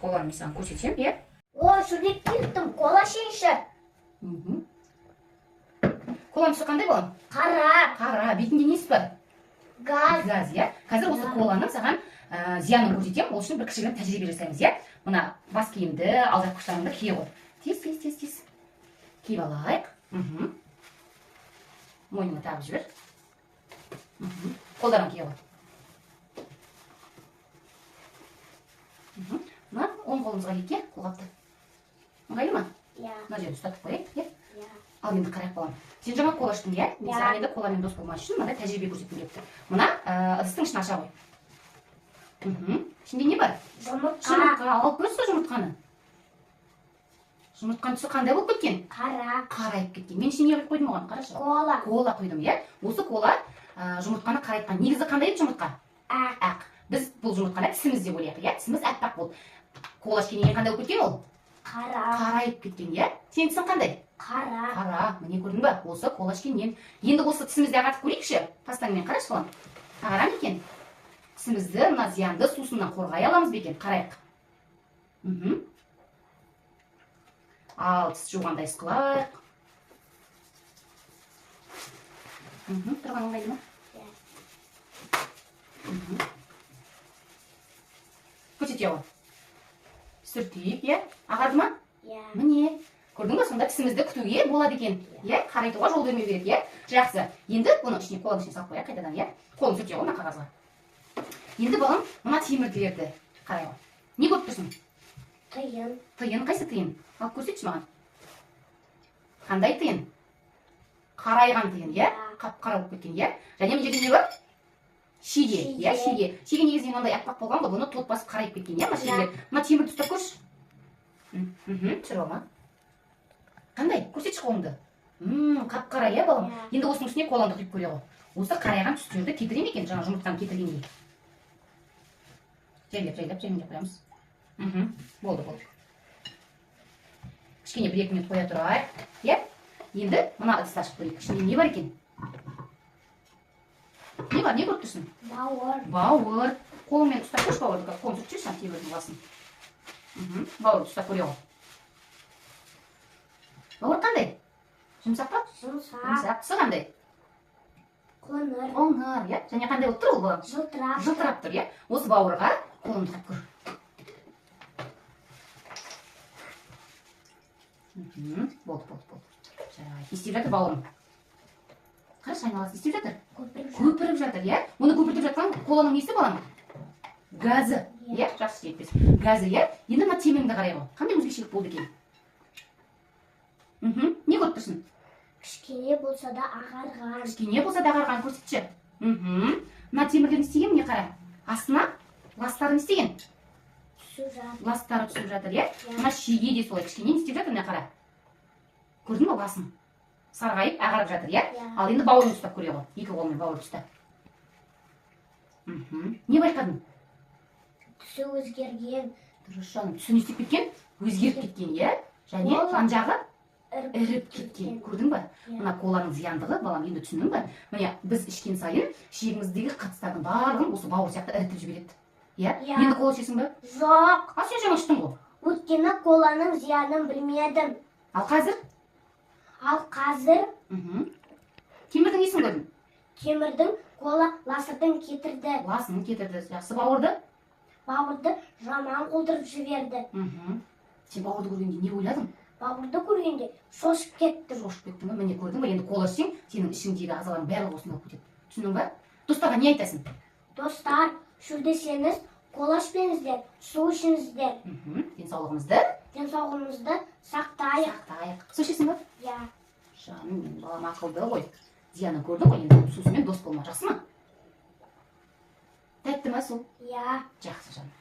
Коланы саған көрсетсем, иә? О, шөлдеп кеттім, кола ішейінші. Коланың түсі қандай балам? Қара, бетінде несі бар? газ. Газ, иә? Қазір осы коланың саған зиянын көрсетем, ол үшін бір кішігірім тәжірибе жасаймыз, иә? Мына бас киімді, алжапқыштарыңды кие ғой. Тез. Киіп алайық. Мойныңа тағып жібер. Қолдарың кие ғой. Мына оң қолымызға киікке, қолғапты. Ыңғайлы ма? Иә. Мына жерді ұстатып қояйық, иә? Иә. Ал енді қарайық балам. Сен жаңа кола іштің, иә? Мен саған енді коламен дос болмас үшін мынандай тәжірибе көрсеткім келіпті. Мына ыдыстың ішін аша қой. Ішінде не бар? Жұмыртқа. Алып көрсі жұмыртқаны. Жұмыртқаның түсі қандай болып кеткен? Қарайып кеткен. Мен ішіне не қойып қойдым оған? Қарашы. Кола құйдым, иә? Осы кола жұмыртқаны қарайтқан. Негізі қандай еді жұмыртқа? Ақ. Біз бұл жұмыртқаны тісіміз деп ойлайық, иә? Тісіміз әппақ болды. Кола ішкеннен кейін қандай болып кеткен ол? Қарайып кеткен, иә? Сенің тісің қандай? Қара. Міне көрдің ба? Осы кола ішкеннен. Енді осы тісімізді ағартып көрейікші. Пастаңмен қарашы балам. Ағарам екен. Тісімізді мына зиянды сусыннан қорғай аламыз ба екен? Қарайық. Ал тіс жуғандай ысқылайық. Тұрған ыңғайлы ма? Көрсете ғой. Сүртейік, иә? Ағарды ма? Міне. Көрдің ба? Сонда тісімізді күтуге болады екен. Иә? Қарайтуға жол бермеу керек, иә? Жақсы. Енді бұны ішіне, қолың ішіне салып қояйық қайтадан, иә? Қолын сүрте ғой мына қағазға. Енді балам, мына темірділерді қарай ғой. Не көріп тұрсың? Тиын, қайсы тиын? Алып көрсетші маған. Қандай тиын? Қарайған тиын, иә? Қап-қара болып кеткен, иә? Және мына жерде не бар? Шеге, иә? Шеге негізінен ондай аппақ болған ғой, бұны тот басып қарайып кеткен, иә? Мына темірді ұстап көрші. Түсір алма. Қандай? Көрсетші қолыңды. Қап-қара, иә балам? Енді осының үстіне қолаңды құйып көре ғой. Осы қарайған түстерді кетірем екен, жаңа жұмыртқаны кетіргендей. Жайлап қоямыз. Болды. Кішкене 1-2 минут қоя тұрайық. Иә? Енді мына ыдысты ашып көрейік. Ішінде не бар екен? Не бар? Не көріп тұрсың? Бауыр. Қолыңмен ұстап көрші бауырды. Қолын сүртші сам темірдің басын. Бауырды ұстап көре ғой. Бауыр қандай? Жұмсақ па? Жұмсақ. Тысы қандай? Қоңыр, иә? Және қандай болып тұр ол балам? Жылтырап тұр, иә? Осы бауырға қолымды тап көр. Болды. Істеп жатыр бауырым. Қарашы, айналасы істеп жатыр? Көпіріп жатыр, иә? Оны көпіртіп жатқан қоланың несі балам? Газы, иә? Жақсы жетпес. Газы, иә? Енді мына темеңді қарай ғой. Қандай өзгешелік болды екен? Не көріп тұрсың? Кішкене болса да ағарған. Көрсетші. Мына темірден істеген, не қара? Астына ластарын істеген? Ластары түсіп жатыр, иә? Мына шеге де солай кішкене істеп жатыр, не қара? Көрдің ба ласын? Сарғайып, ағарып жатыр, иә? Ал енді бауырын ұстап көре ғой. Екі қолмен бауырды ұста. Не байқадың? Түсі өзгерген. Дұрыс жаным, түсі не істеп кеткен? Өзгеріп кеткен, иә? Және жан жағы іріп кеткен. Көрдің ба? Мына коланың зияндығы, балам, енді түсіндің ба? Міне, біз ішкен сайын ішегіміздегі қатыстардың барлығын осы бауыр сияқты ірітіп жібереді. Иә? Енді кола ішесің ба? Жоқ. Сен жаңа іштің ғой. Өйткені коланың зиянын білмедім. Ал қазір? Темірдің несін көрдің? Темірдің кола ласырдың кетірді. Ласын кетірді. Жақсы, бауырды? Бауырды жаман қолдырып жіберді. Сен бауырды көргенде не ойладың? Бауырды көргенде шошып кеттім. Міне көрдің ба? Енді кола ішсең, сенің ішіңдегі ағзаларың барлығы осында болып кетеді. Түсіндің ба? Достарға не айтасың? Достар, шөлдесеңіз, кола ішпеңіздер, су ішіңіздер. Денсаулығымызды сақтайық. Су ішесің ба? Иә. Жаным, мен балам ақылды ғой. Зиянын көрдің ғой, енді сусымен дос болма, жақсы ма? Тәтті ма су? Иә. Жақсы жаным.